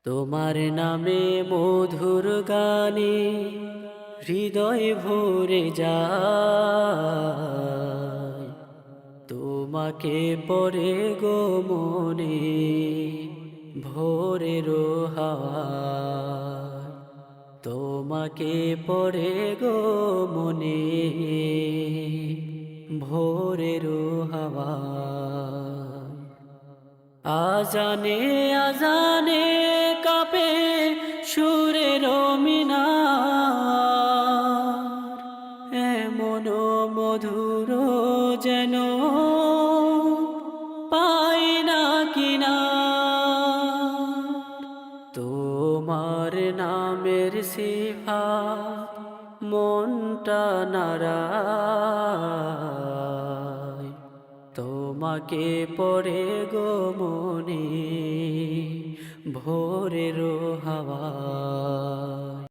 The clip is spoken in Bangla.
তোমার নামে মধুর গানে হৃদয় ভরে যায়, তোমাকে পড়ে গো মনে ভোরের হাওয়ায়, তোমাকে পড়ে গো মনে ভোরের হাওয়ায়। আজানে আজানে কাঁপে সুরের মিনার, এমন মধুর যেন পাই না কিনার। তোমার নামের সিফাত মনটা নাড়ায়, তোমাকে পড়ে গো মনে ভোরের হাওয়া।